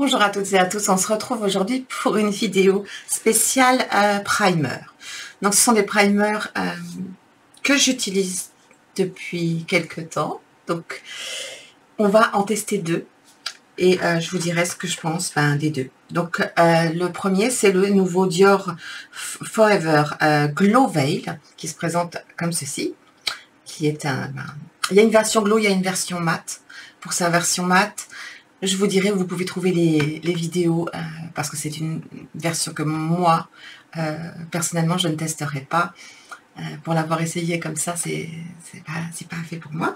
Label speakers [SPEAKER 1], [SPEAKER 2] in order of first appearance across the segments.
[SPEAKER 1] Bonjour à toutes et à tous, on se retrouve aujourd'hui pour une vidéo spéciale primer. Donc ce sont des primers que j'utilise depuis quelques temps. Donc on va en tester deux et je vous dirai ce que je pense des deux. Donc le premier, c'est le nouveau Dior Forever Glow Veil qui se présente comme ceci, qui est il y a une version glow, il y a une version mat. Pour sa version mat, je vous dirai où vous pouvez trouver les vidéos parce que c'est une version que moi, personnellement, je ne testerai pas. Pour l'avoir essayé comme ça, c'est pas fait pour moi.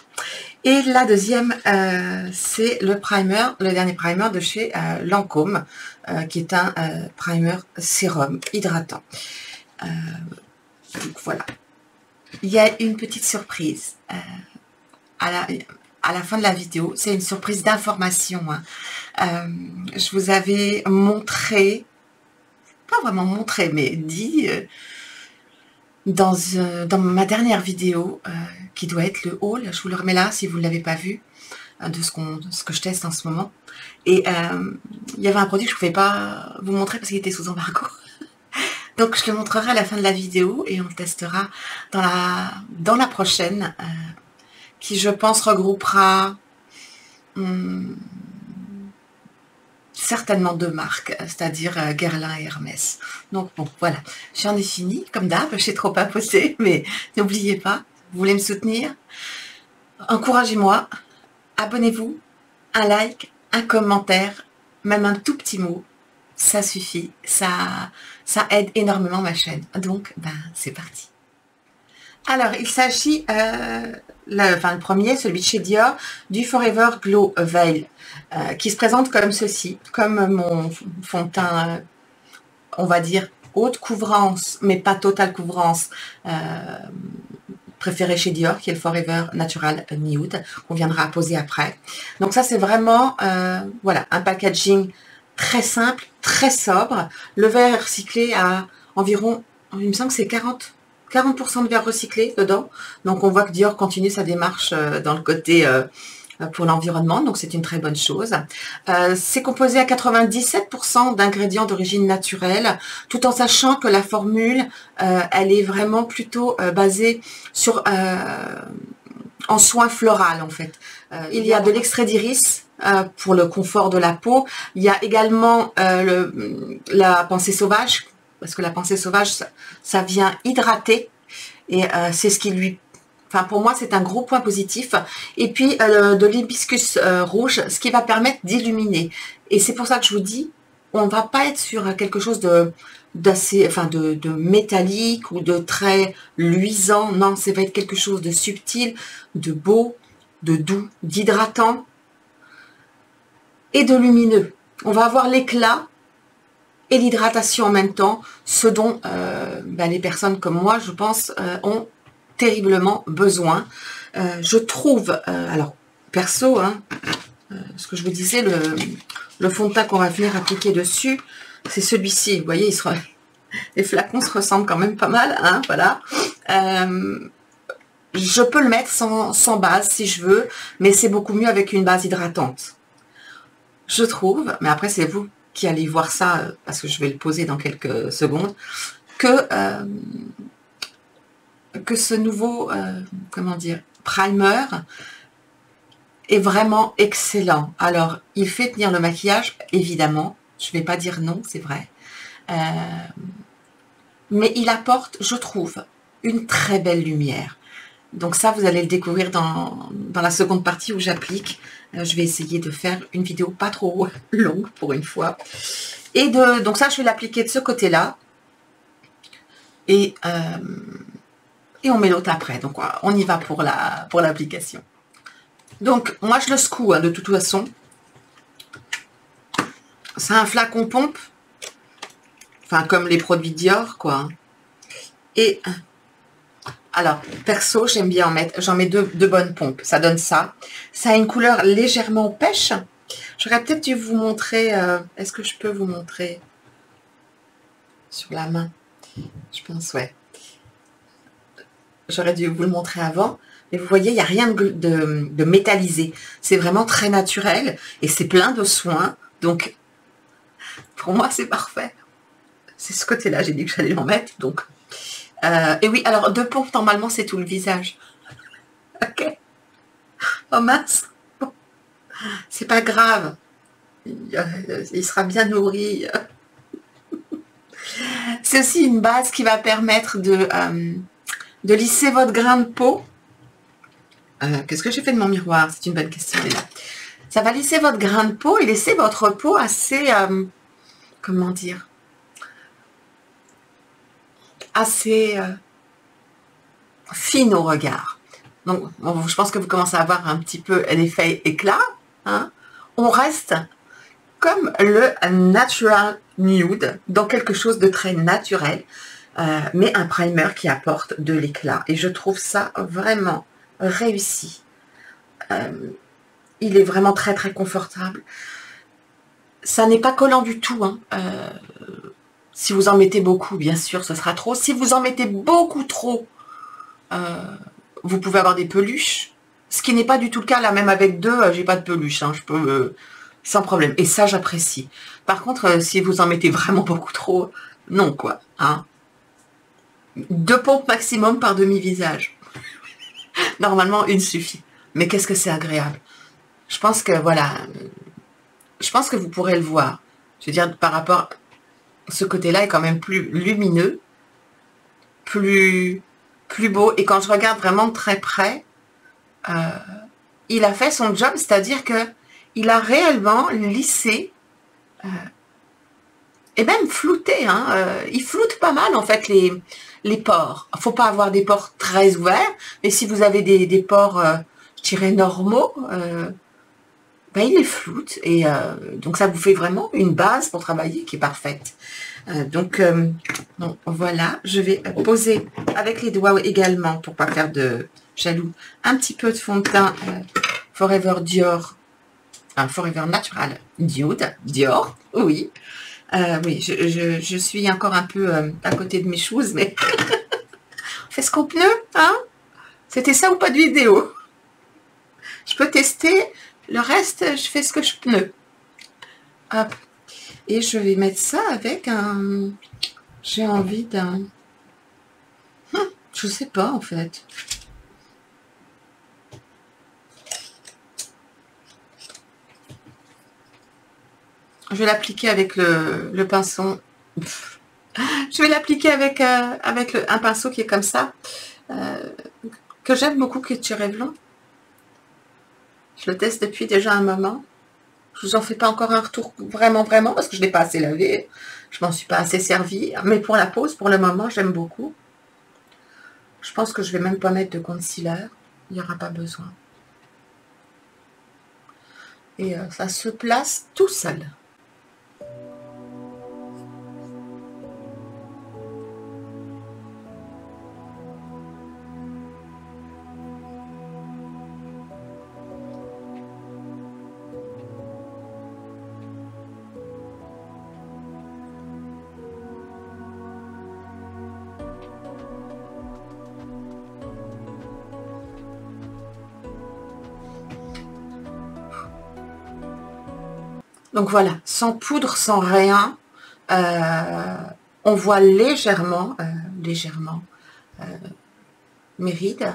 [SPEAKER 1] Et la deuxième, c'est le primer, le dernier primer de chez Lancôme, qui est un primer sérum hydratant. Donc voilà. Il y a une petite surprise à la fin de la vidéo, c'est une surprise d'information. Je vous avais montré, pas vraiment montré, mais dit dans ma dernière vidéo, qui doit être le haul, je vous le remets là si vous ne l'avez pas vu, de ce que je teste en ce moment. Et il y avait un produit que je ne pouvais pas vous montrer parce qu'il était sous embargo. Donc je le montrerai à la fin de la vidéo et on le testera dans la prochaine, qui je pense regroupera certainement deux marques, c'est-à-dire Guerlain et Hermès. Donc bon, voilà, j'en ai fini, comme d'hab, j'ai trop papoté, mais n'oubliez pas, vous voulez me soutenir, encouragez-moi, abonnez-vous, un like, un commentaire, même un tout petit mot, ça suffit, ça aide énormément ma chaîne. Donc, c'est parti. Alors, il s'agit, le premier, celui de chez Dior, du Forever Glow Veil, qui se présente comme ceci, comme mon fond de teint, on va dire, haute couvrance, mais pas totale couvrance, préféré chez Dior, qui est le Forever Natural Nude, qu'on viendra poser après. Donc ça, c'est vraiment, voilà, un packaging très simple, très sobre. Le verre est recyclé à environ, il me semble que c'est 40% de verre recyclé dedans. Donc on voit que Dior continue sa démarche dans le côté pour l'environnement, donc c'est une très bonne chose. C'est composé à 97% d'ingrédients d'origine naturelle, tout en sachant que la formule, elle est vraiment plutôt basée sur en soins floraux en fait. Il y a de l'extrait d'iris pour le confort de la peau. Il y a également la pensée sauvage, parce que la pensée sauvage, ça vient hydrater, et c'est ce qui lui... Enfin, pour moi, c'est un gros point positif. Et puis, de l'hibiscus rouge, ce qui va permettre d'illuminer. Et c'est pour ça que je vous dis, on ne va pas être sur quelque chose d'assez, enfin, de métallique ou de très luisant. Non, ça va être quelque chose de subtil, de beau, de doux, d'hydratant et de lumineux. On va avoir l'éclat et l'hydratation en même temps, ce dont les personnes comme moi, je pense, ont terriblement besoin. Je trouve, alors perso, ce que je vous disais, le fond de teint qu'on va venir appliquer dessus, c'est celui-ci. Vous voyez, les flacons se ressemblent quand même pas mal, voilà. Je peux le mettre sans base si je veux, mais c'est beaucoup mieux avec une base hydratante. Je trouve, mais après c'est vous qui allez voir ça, parce que je vais le poser dans quelques secondes, que ce nouveau, comment dire, primer est vraiment excellent. Alors, il fait tenir le maquillage, évidemment, je ne vais pas dire non, c'est vrai, mais il apporte, je trouve, une très belle lumière. Donc ça, vous allez le découvrir dans la seconde partie où j'applique. Je vais essayer de faire une vidéo pas trop longue pour une fois. Et donc ça, je vais l'appliquer de ce côté-là. Et on met l'autre après. Donc on y va pour l'application. Donc moi, je le secoue de toute façon. C'est un flacon pompe. Enfin, comme les produits Dior, quoi. Et... alors, perso, j'aime bien en mettre, j'en mets deux bonnes pompes, ça donne ça. Ça a une couleur légèrement pêche. J'aurais peut-être dû vous montrer, est-ce que je peux vous montrer sur la main? Je pense, ouais. J'aurais dû vous le montrer avant, mais vous voyez, il n'y a rien de métallisé. C'est vraiment très naturel et c'est plein de soins. Donc, Pour moi, c'est parfait. C'est ce côté-là, j'ai dit que j'allais en mettre, donc. Et oui, alors, 2 pompes, normalement, c'est tout le visage. Ok. Oh mince. Bon, c'est pas grave. Il sera bien nourri. C'est aussi une base qui va permettre de lisser votre grain de peau. Qu'est-ce que j'ai fait de mon miroir? C'est une bonne question. Ça va lisser votre grain de peau et laisser votre peau assez, comment dire, assez fine au regard. Donc, je pense que vous commencez à avoir un petit peu l'effet éclat. Hein. On reste comme le Natural Nude, dans quelque chose de très naturel, mais un primer qui apporte de l'éclat. Et je trouve ça vraiment réussi. Il est vraiment très très confortable. Ça n'est pas collant du tout. Hein. Si vous en mettez beaucoup, bien sûr, ce sera trop. Si vous en mettez beaucoup trop, vous pouvez avoir des peluches. Ce qui n'est pas du tout le cas. Là, même avec 2, j'ai pas de peluche. Hein. Je peux... sans problème. Et ça, j'apprécie. Par contre, si vous en mettez vraiment beaucoup trop, non, quoi. Hein. 2 pompes maximum par demi-visage. Normalement, 1 suffit. Mais qu'est-ce que c'est agréable. Je pense que, voilà, je pense que vous pourrez le voir. Je veux dire, par rapport... Ce côté-là est quand même plus lumineux, plus beau. Et quand je regarde vraiment de très près, il a fait son job, c'est-à-dire que il a réellement lissé et même flouté. Hein, il floute pas mal en fait les pores. Il ne faut pas avoir des pores très ouverts, mais si vous avez des pores, je dirais normaux, ben, il les floute. Et donc ça vous fait vraiment une base pour travailler qui est parfaite. Donc voilà, je vais poser avec les doigts également pour pas faire de jaloux un petit peu de fond de teint Forever Dior. Forever Natural Nude, Dior, oui. Oui, je suis encore un peu à côté de mes choses, mais on fait ce qu'on peut, hein. C'était ça ou pas de vidéo. Je peux tester, le reste, je fais ce que je peux. Hop. Et je vais mettre ça avec un... J'ai envie d'un... je sais pas, en fait. Je vais l'appliquer avec le pinceau. Je vais l'appliquer avec, un pinceau qui est comme ça, que j'aime beaucoup, qui est de chez Revlon. Je le teste depuis déjà un moment. Je vous en fais pas encore un retour vraiment, parce que je l'ai pas assez lavé. Je m'en suis pas assez servi. Mais pour la pose, pour le moment, j'aime beaucoup. Je pense que je vais même pas mettre de concealer. Il n'y aura pas besoin. Et ça se place tout seul. Donc voilà, sans poudre, sans rien, on voit légèrement mes rides.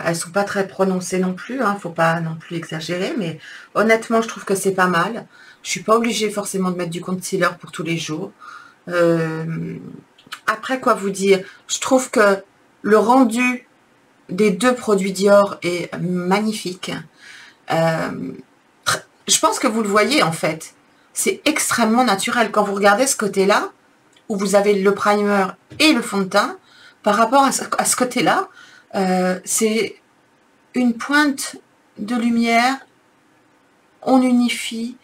[SPEAKER 1] Elles sont pas très prononcées non plus, hein, faut pas non plus exagérer, mais honnêtement, je trouve que c'est pas mal. Je suis pas obligée forcément de mettre du concealer pour tous les jours. Après, quoi vous dire, je trouve que le rendu des 2 produits Dior est magnifique. Je pense que vous le voyez en fait. C'est extrêmement naturel. Quand vous regardez ce côté-là, où vous avez le primer et le fond de teint, par rapport à ce côté-là, c'est une pointe de lumière. On unifie,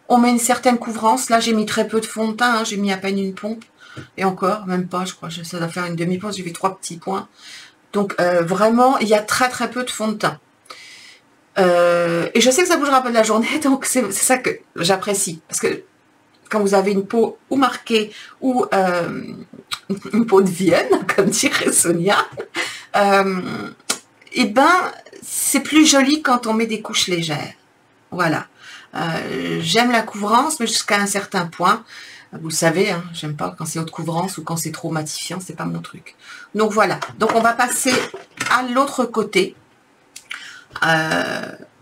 [SPEAKER 1] on met une certaine couvrance. Là, j'ai mis très peu de fond de teint. Hein, j'ai mis à peine une pompe. Et encore, même pas, je crois que ça doit faire une demi-pompe. J'ai fait 3 petits points. Donc, vraiment, il y a très très peu de fond de teint. Et je sais que ça bougera pas de la journée, donc c'est ça que j'apprécie. Parce que quand vous avez une peau ou marquée ou une peau de Vienne, comme dirait Sonia, et ben c'est plus joli quand on met des couches légères. Voilà. J'aime la couvrance, mais jusqu'à un certain point. Vous le savez, hein, j'aime pas quand c'est haute couvrance ou quand c'est trop matifiant, c'est pas mon truc. Donc voilà, donc on va passer à l'autre côté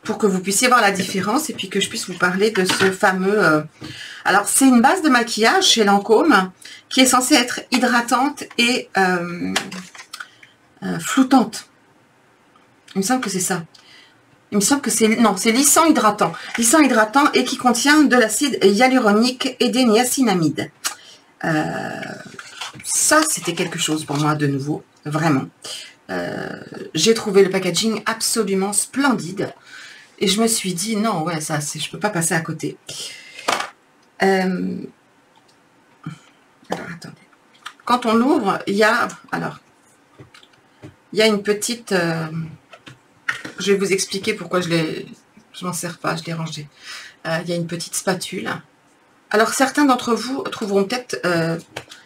[SPEAKER 1] pour que vous puissiez voir la différence et puis que je puisse vous parler de ce fameux... Alors c'est une base de maquillage chez Lancôme qui est censée être hydratante et floutante. Il me semble que c'est ça. Il me semble que c'est... Non, c'est lissant hydratant. Lissant hydratant et qui contient de l'acide hyaluronique et des niacinamides. Ça, c'était quelque chose pour moi de nouveau. Vraiment. J'ai trouvé le packaging absolument splendide. Et je me suis dit, non, ouais, ça, je ne peux pas passer à côté. Alors, attendez. Quand on l'ouvre, il y a... Alors, il y a une petite... je vais vous expliquer pourquoi je m'en sers pas, je l'ai rangé. Il y a une petite spatule. Alors, certains d'entre vous trouveront peut-être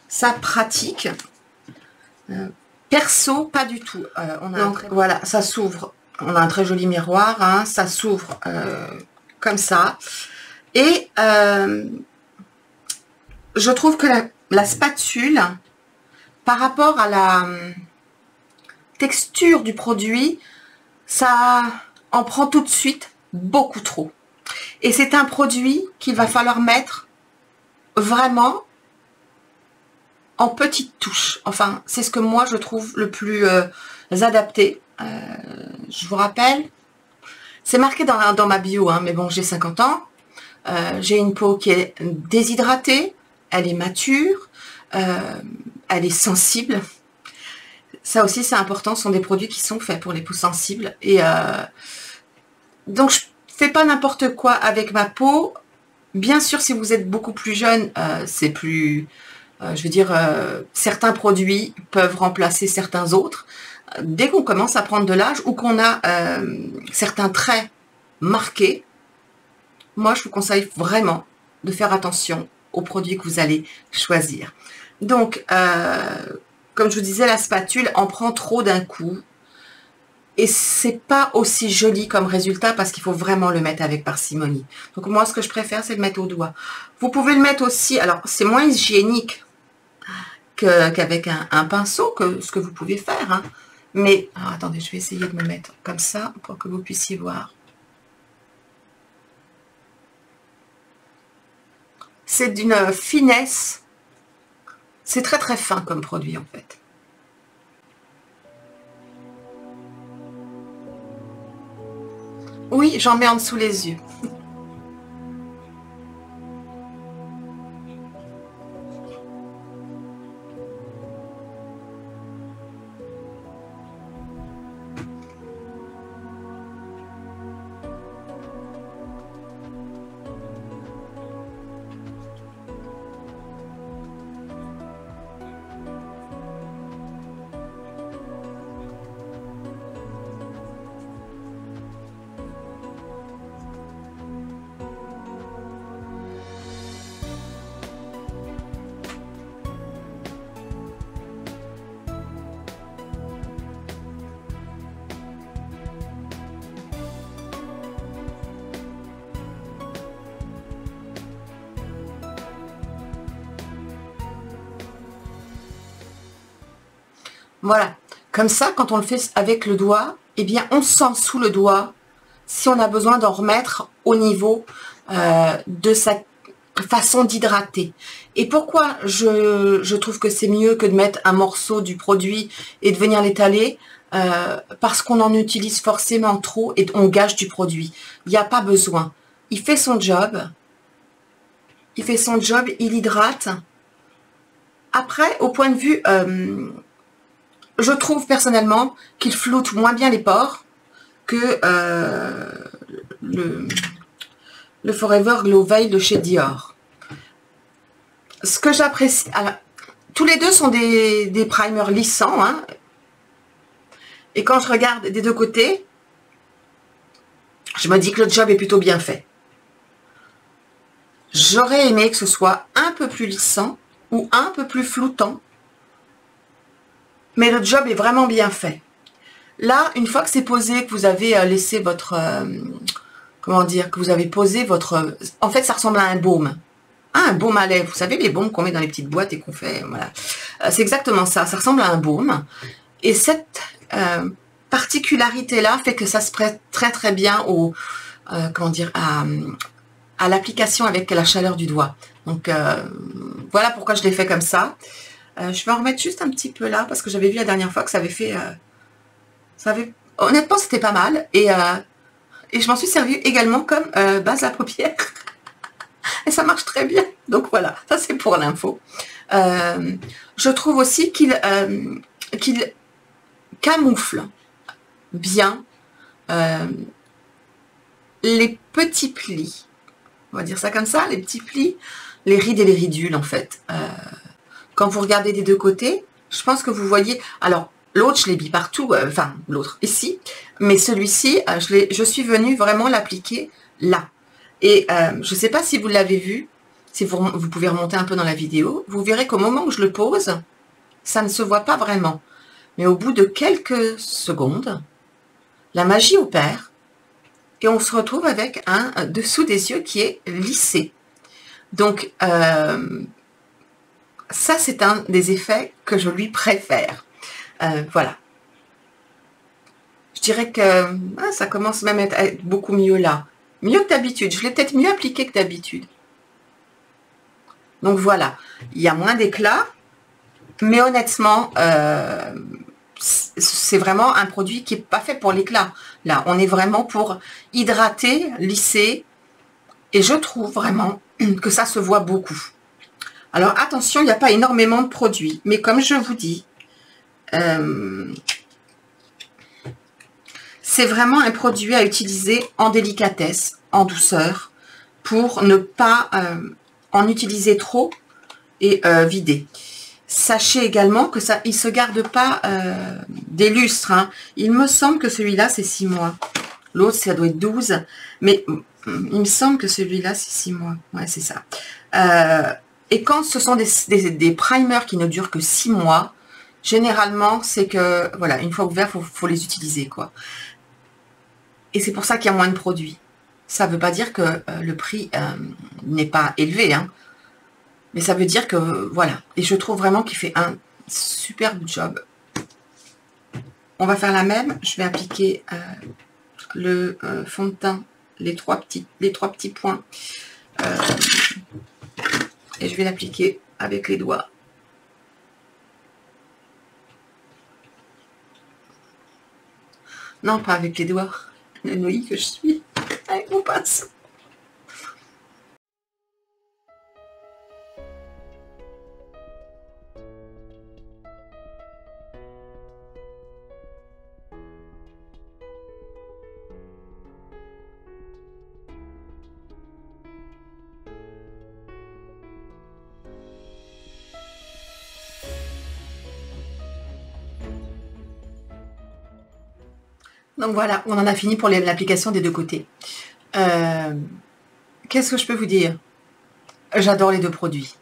[SPEAKER 1] ça pratique. Perso, pas du tout. Donc, voilà, ça s'ouvre. On a un très joli miroir, hein, ça s'ouvre comme ça. Et je trouve que la spatule, par rapport à la texture du produit, ça en prend tout de suite beaucoup trop. Et c'est un produit qu'il va falloir mettre vraiment en petites touches. Enfin, c'est ce que moi je trouve le plus adapté. Je vous rappelle, c'est marqué dans ma bio, hein, mais bon, j'ai 50 ans. J'ai une peau qui est déshydratée, elle est mature, elle est sensible. Ça aussi, c'est important, ce sont des produits qui sont faits pour les peaux sensibles. Et donc, je fais pas n'importe quoi avec ma peau. Bien sûr, si vous êtes beaucoup plus jeune, c'est plus... je veux dire, certains produits peuvent remplacer certains autres. Dès qu'on commence à prendre de l'âge ou qu'on a certains traits marqués, moi, je vous conseille vraiment de faire attention aux produits que vous allez choisir. Donc, comme je vous disais, la spatule en prend trop d'un coup. Et c'est pas aussi joli comme résultat parce qu'il faut vraiment le mettre avec parcimonie. Donc, moi, ce que je préfère, c'est le mettre au doigt. Vous pouvez le mettre aussi... Alors, c'est moins hygiénique qu'avec un pinceau, que ce que vous pouvez faire. Hein. Mais, alors, attendez, je vais essayer de me mettre comme ça pour que vous puissiez voir. C'est d'une finesse. C'est très très fin comme produit en fait. Oui, j'en mets en dessous les yeux. Voilà, comme ça, quand on le fait avec le doigt, eh bien, on sent sous le doigt si on a besoin d'en remettre au niveau de sa façon d'hydrater. Et pourquoi je trouve que c'est mieux que de mettre un morceau du produit et de venir l'étaler parce qu'on en utilise forcément trop et on gâche du produit. Il n'y a pas besoin. Il fait son job. Il fait son job, il hydrate. Après, au point de vue... je trouve personnellement qu'il floute moins bien les pores que le Forever Glow Veil de chez Dior. Ce que j'apprécie... Tous les deux sont des primers lissants. Hein, et quand je regarde des deux côtés, je me dis que le job est plutôt bien fait. J'aurais aimé que ce soit un peu plus lissant ou un peu plus floutant. Mais le job est vraiment bien fait. Là, une fois que c'est posé, que vous avez laissé votre comment dire, que vous avez posé votre... En fait, ça ressemble à un baume. Ah, un baume à lèvres. Vous savez, les baumes qu'on met dans les petites boîtes et qu'on fait... Voilà. C'est exactement ça. Ça ressemble à un baume. Et cette particularité-là fait que ça se prête très très bien au... comment dire, à l'application avec la chaleur du doigt. Donc, voilà pourquoi je l'ai fait comme ça. Je vais en remettre juste un petit peu là, parce que j'avais vu la dernière fois que ça avait fait... honnêtement, c'était pas mal. Et je m'en suis servi également comme base à paupières. Et ça marche très bien. Donc voilà, ça c'est pour l'info. Je trouve aussi qu'il camoufle bien les petits plis. On va dire ça comme ça, les petits plis, les rides et les ridules en fait. Quand vous regardez des deux côtés, je pense que vous voyez... Alors, l'autre, je l'ai mis partout, enfin, l'autre, ici. Mais celui-ci, je suis venue vraiment l'appliquer là. Et je ne sais pas si vous l'avez vu, si vous pouvez remonter un peu dans la vidéo, vous verrez qu'au moment où je le pose, ça ne se voit pas vraiment. Mais au bout de quelques secondes, la magie opère et on se retrouve avec un dessous des yeux qui est lissé. Donc, ça, c'est un des effets que je lui préfère. Voilà. Je dirais que ça commence même à être beaucoup mieux là. Mieux que d'habitude. Je l'ai peut-être mieux appliqué que d'habitude. Donc voilà. Il y a moins d'éclat. Mais honnêtement, c'est vraiment un produit qui n'est pas fait pour l'éclat. Là, on est vraiment pour hydrater, lisser. Et je trouve vraiment que ça se voit beaucoup. Alors attention, il n'y a pas énormément de produits. Mais comme je vous dis, c'est vraiment un produit à utiliser en délicatesse, en douceur, pour ne pas en utiliser trop et vider. Sachez également que ça, il se garde pas des lustres. Hein. Il me semble que celui-là, c'est 6 mois. L'autre, ça doit être 12. Mais il me semble que celui-là, c'est 6 mois. Ouais, c'est ça. Et quand ce sont des primers qui ne durent que 6 mois, généralement, c'est que, voilà, une fois ouvert, faut les utiliser, quoi. Et c'est pour ça qu'il y a moins de produits. Ça ne veut pas dire que le prix n'est pas élevé, hein. Mais ça veut dire que, voilà. Et je trouve vraiment qu'il fait un superbe job. On va faire la même. Je vais appliquer le fond de teint, les trois petits points. Et je vais l'appliquer avec les doigts. Non, pas avec les doigts. Le nouilles que je suis. Avec mon pinceau. Donc voilà, on en a fini pour l'application des deux côtés. Qu'est-ce que je peux vous dire? J'adore les deux produits.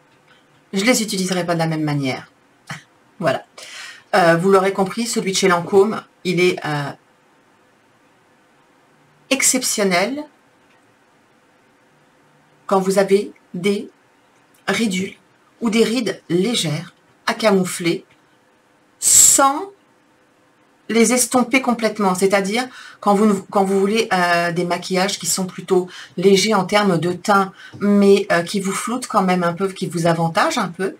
[SPEAKER 1] Je les utiliserai pas de la même manière. Voilà. Vous l'aurez compris, celui de chez Lancôme, il est exceptionnel quand vous avez des ridules ou des rides légères à camoufler sans les estomper complètement, c'est-à-dire quand vous voulez des maquillages qui sont plutôt légers en termes de teint, mais qui vous floutent quand même un peu, qui vous avantagent un peu,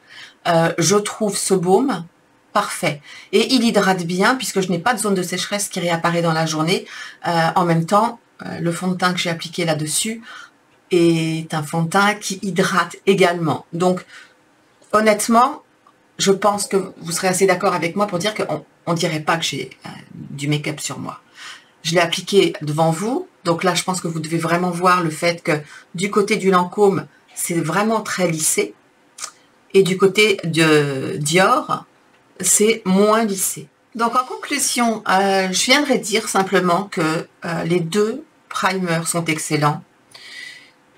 [SPEAKER 1] je trouve ce baume parfait. Et il hydrate bien, puisque je n'ai pas de zone de sécheresse qui réapparaît dans la journée. En même temps, le fond de teint que j'ai appliqué là-dessus est un fond de teint qui hydrate également. Donc, honnêtement, je pense que vous serez assez d'accord avec moi pour dire qu'on ne dirait pas que j'ai du make-up sur moi. Je l'ai appliqué devant vous, donc là je pense que vous devez vraiment voir le fait que du côté du Lancôme, c'est vraiment très lissé, et du côté de Dior, c'est moins lissé. Donc en conclusion, je viendrai dire simplement que les deux primers sont excellents.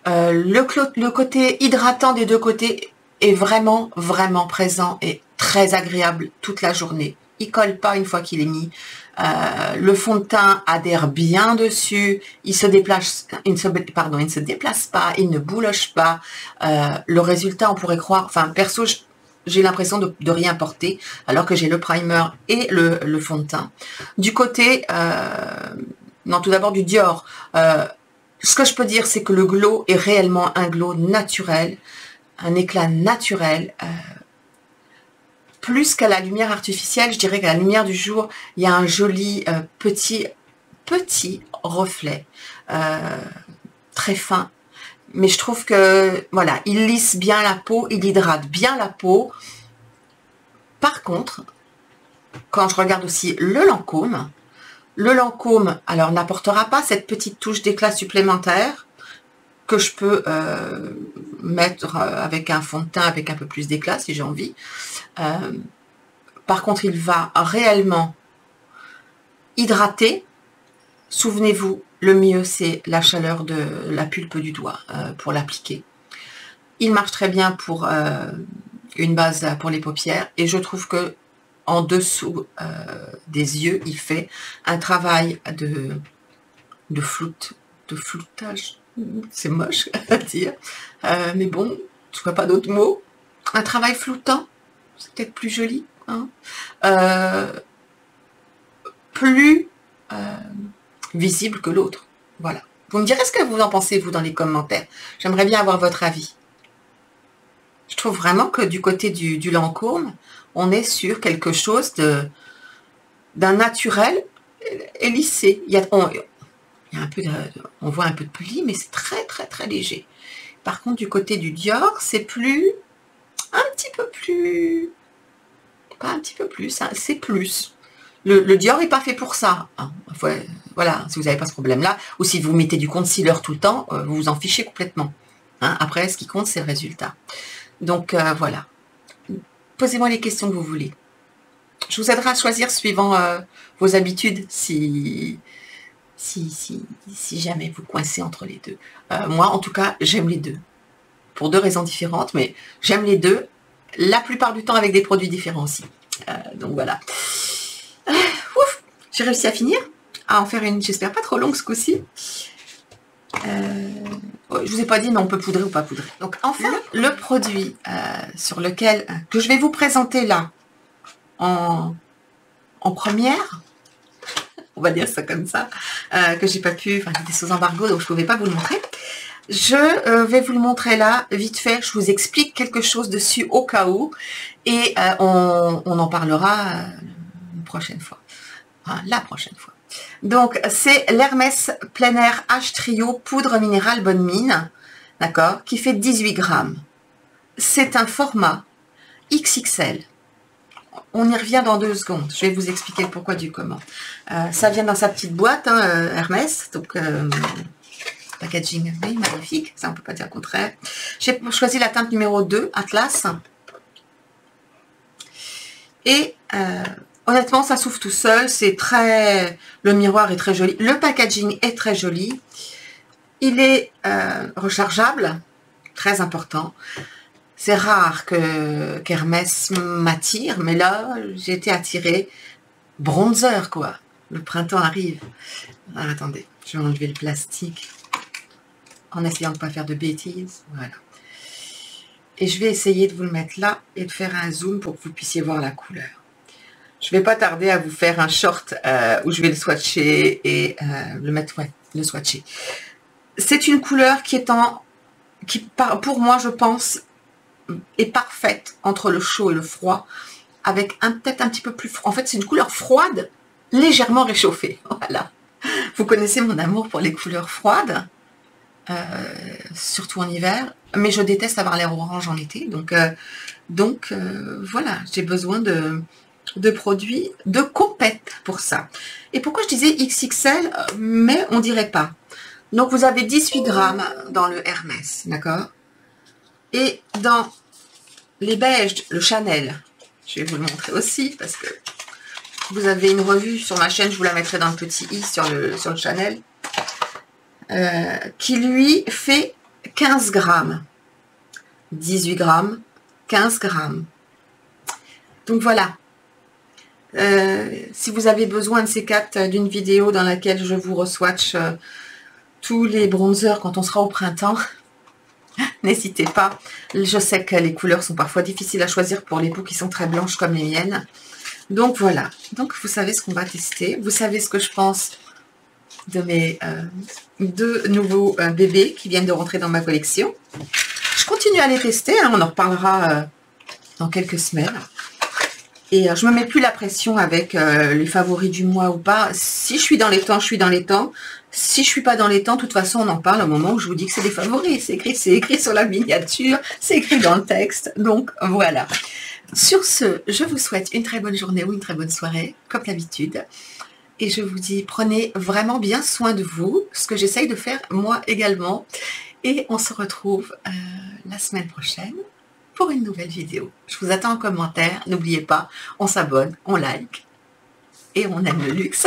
[SPEAKER 1] Le côté hydratant des deux côtés est vraiment, vraiment présent et très agréable toute la journée. il colle pas une fois qu'il est mis. Le fond de teint adhère bien dessus, il se déplace, il ne se déplace pas, il ne bouloche pas. Le résultat, on pourrait croire, enfin perso, j'ai l'impression de rien porter, alors que j'ai le primer et le fond de teint. Du côté, non, tout d'abord du Dior. Ce que je peux dire, c'est que le glow est réellement un glow naturel, un éclat naturel. Plus qu'à la lumière artificielle, je dirais qu'à la lumière du jour, il y a un joli petit reflet, très fin. Mais je trouve que, voilà, il lisse bien la peau, il hydrate bien la peau. Par contre, quand je regarde aussi le Lancôme, alors n'apportera pas cette petite touche d'éclat supplémentaire que je peux mettre avec un fond de teint avec un peu plus d'éclat si j'ai envie. Par contre, il va réellement hydrater. Souvenez-vous, le mieux, c'est la chaleur de la pulpe du doigt pour l'appliquer. Il marche très bien pour une base pour les paupières et je trouve que en dessous des yeux, il fait un travail de floutage. C'est moche à dire, mais bon, je vois pas d'autres mots. Un travail floutant, c'est peut-être plus joli, hein. Plus visible que l'autre. Voilà. Vous me direz ce que vous en pensez, vous, dans les commentaires. J'aimerais bien avoir votre avis. Je trouve vraiment que du côté du Lancôme, on est sur quelque chose d'un naturel et lissé. On voit un peu de pli, mais c'est très, très, très léger. Par contre, du côté du Dior, c'est un petit peu plus, pas un petit peu plus, hein, c'est plus. Le Dior n'est pas fait pour ça. Hein. Voilà, si vous n'avez pas ce problème-là, ou si vous mettez du concealer tout le temps, vous vous en fichez complètement. Hein. Après, ce qui compte, c'est le résultat. Donc, voilà. Posez-moi les questions que vous voulez. Je vous aiderai à choisir suivant vos habitudes, si jamais vous coincez entre les deux. Moi, en tout cas, j'aime les deux. Pour deux raisons différentes, mais j'aime les deux. La plupart du temps avec des produits différents aussi. Donc, voilà. Ouf, j'ai réussi à finir, à en faire une, j'espère pas trop longue ce coup-ci. Je vous ai pas dit, mais on peut poudrer ou pas poudrer. Donc enfin, le produit sur lequel que je vais vous présenter là en première, on va dire ça comme ça, que j'ai pas pu, enfin j'étais sous embargo donc je pouvais pas vous le montrer. Je vais vous le montrer là, vite fait, je vous explique quelque chose dessus au cas où, et on en parlera une prochaine fois, enfin, la prochaine fois. Donc, c'est l'Hermès Plein Air H Trio Poudre Minérale Bonne Mine, d'accord, qui fait 18 grammes. C'est un format XXL. On y revient dans 2 secondes. Je vais vous expliquer le pourquoi du comment. Ça vient dans sa petite boîte, hein, Hermès, donc packaging oui, magnifique, ça on peut pas dire le contraire. J'ai choisi la teinte numéro 2, Atlas. Et honnêtement, ça s'ouvre tout seul, c'est très... Le miroir est très joli, le packaging est très joli. Il est rechargeable, très important. C'est rare qu'Hermès m'attire, mais là, j'ai été attirée. Bronzer, quoi. Le printemps arrive. Alors, attendez, je vais enlever le plastique en essayant de ne pas faire de bêtises. Voilà. Et je vais essayer de vous le mettre là et de faire un zoom pour que vous puissiez voir la couleur. Je ne vais pas tarder à vous faire un short où je vais le swatcher et le mettre, ouais, le swatcher. C'est une couleur qui est pour moi, je pense, est parfaite entre le chaud et le froid, avec peut-être un petit peu plus froid. En fait, c'est une couleur froide, légèrement réchauffée. Voilà. Vous connaissez mon amour pour les couleurs froides, surtout en hiver, mais je déteste avoir l'air orange en été. Donc voilà, j'ai besoin de produits de compète pour ça. Et pourquoi je disais XXL, mais on dirait pas. Donc vous avez 18 grammes dans le Hermès, d'accord? Et dans les beiges, le Chanel, je vais vous le montrer aussi parce que vous avez une revue sur ma chaîne, je vous la mettrai dans le petit i sur le Chanel, qui lui fait 15 grammes. 18 grammes, 15 grammes. Donc voilà. Si vous avez besoin de ces 4 d'une vidéo dans laquelle je vous re-swatch tous les bronzers quand on sera au printemps, n'hésitez pas. Je sais que les couleurs sont parfois difficiles à choisir pour les peaux qui sont très blanches comme les miennes. Donc voilà, donc vous savez ce qu'on va tester. Vous savez ce que je pense de mes 2 nouveaux bébés qui viennent de rentrer dans ma collection. Je continue à les tester, hein, on en reparlera dans quelques semaines. Et je ne me mets plus la pression avec les favoris du mois ou pas. Si je suis dans les temps, je suis dans les temps. Si je ne suis pas dans les temps, de toute façon, on en parle au moment où je vous dis que c'est des favoris. C'est écrit sur la miniature, c'est écrit dans le texte. Donc voilà. Sur ce, je vous souhaite une très bonne journée ou une très bonne soirée, comme d'habitude. Et je vous dis, prenez vraiment bien soin de vous, ce que j'essaye de faire moi également. Et on se retrouve la semaine prochaine pour une nouvelle vidéo. Je vous attends en commentaire. N'oubliez pas, on s'abonne, on like et on aime le luxe.